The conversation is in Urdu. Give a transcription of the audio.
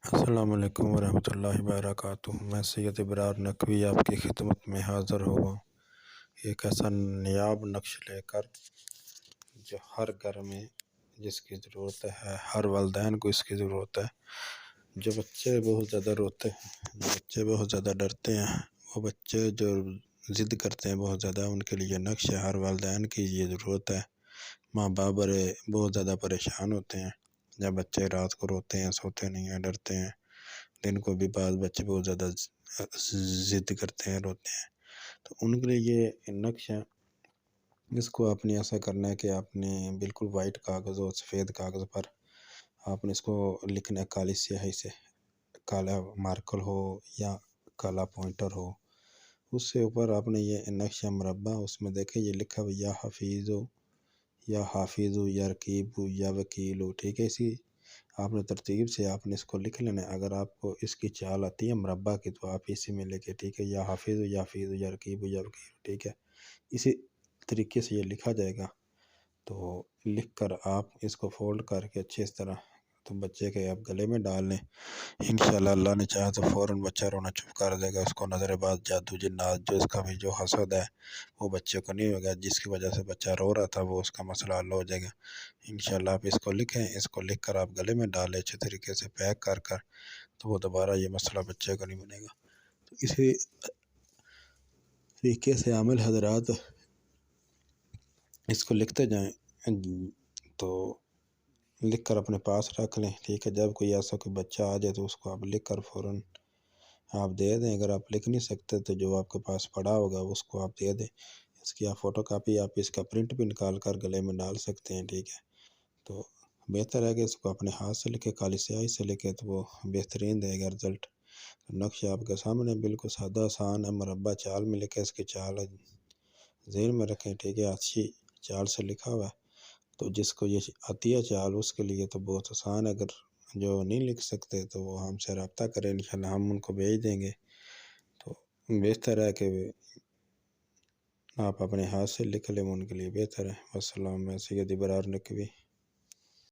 السلام علیکم ورحمۃ اللہ وبرکاتہ۔ میں سید ابرار نقوی آپ کی خدمت میں حاضر ہوا ہوں ایک ایسا نایاب نقش لے کر جو ہر گھر میں جس کی ضرورت ہے، ہر والدین کو اس کی ضرورت ہے۔ جو بچے بہت زیادہ روتے ہیں، جو بچے بہت زیادہ ڈرتے ہیں، وہ بچے جو ضد کرتے ہیں بہت زیادہ، ان کے لیے نقش ہے، ہر والدین کی یہ ضرورت ہے۔ ماں باپ بہت زیادہ پریشان ہوتے ہیں جب بچے رات کو روتے ہیں، سوتے نہیں ہیں، ڈرتے ہیں۔ دن کو بھی بعض بچے بہت زیادہ ضد کرتے ہیں، روتے ہیں، تو ان کے لیے یہ نقش ہے۔ اس کو آپ نے ایسا کرنا ہے کہ آپ نے بالکل وائٹ کاغذ اور سفید کاغذ پر آپ نے اس کو لکھنا ہے کالی سیاہی سے، کالا مارکر ہو یا کالا پوائنٹر ہو، اس سے اوپر آپ نے یہ نقش مربع، اس میں دیکھیں یہ لکھا ہوا یا حفیظ یا حافظ یا رقیب یا وکیل، ٹھیک ہے۔ اسی آپ نے ترتیب سے آپ نے اس کو لکھ لینا ہے۔ اگر آپ کو اس کی چال آتی ہے مربع کی تو آپ اسی میں لکھیں، ٹھیک ہے، یا حافظ یا رقیب یا وکیل، ٹھیک ہے۔ اسی طریقے سے یہ لکھا جائے گا، تو لکھ کر آپ اس کو فولڈ کر کے اچھے اس طرح تو بچے کے آپ گلے میں ڈال لیں۔ انشاءاللہ اللہ نے چاہا تو فوراً بچہ رونا چپ کر دے گا۔ اس کو نظر باد، جادو، جنات، جو اس کا بھی جو حسد ہے وہ بچے کو نہیں ہوگا، جس کی وجہ سے بچہ رو رہا تھا وہ اس کا مسئلہ حل ہو جائے گا۔ انشاءاللہ آپ اس کو لکھیں، اس کو لکھ کر آپ گلے میں ڈالیں اچھے طریقے سے پیک کر تو وہ دوبارہ یہ مسئلہ بچے کو نہیں بنے گا۔ تو اسی طریقے سے عامل حضرات اس کو لکھتے جائیں، تو لکھ کر اپنے پاس رکھ لیں، ٹھیک ہے۔ جب کوئی ایسا کوئی بچہ آ جائے تو اس کو آپ لکھ کر فوراً آپ دے دیں۔ اگر آپ لکھ نہیں سکتے تو جو آپ کے پاس پڑا ہوگا اس کو آپ دے دیں، اس کی آپ فوٹو کاپی، آپ اس کا پرنٹ بھی نکال کر گلے میں ڈال سکتے ہیں، ٹھیک ہے۔ تو بہتر ہے کہ اس کو اپنے ہاتھ سے لکھے، کالی سیاہی سے لکھے تو وہ بہترین دے گا رزلٹ۔ نقش آپ کے سامنے بالکل سادہ آسان ہے، مربع چال میں لکھے، اس کی چال ذہن میں رکھیں، ٹھیک ہے۔ اچھی چال سے لکھا ہوا ہے، تو جس کو یہ آتی ہے چال اس کے لیے تو بہت آسان ہے۔ اگر جو نہیں لکھ سکتے تو وہ ہم سے رابطہ کریں، انشاءاللہ ہم ان کو بھیج دیں گے۔ تو بہتر ہے کہ آپ اپنے ہاتھ سے لکھ لیں، ان کے لیے بہتر ہے۔ والسلام، میں سید ابرار نقوی۔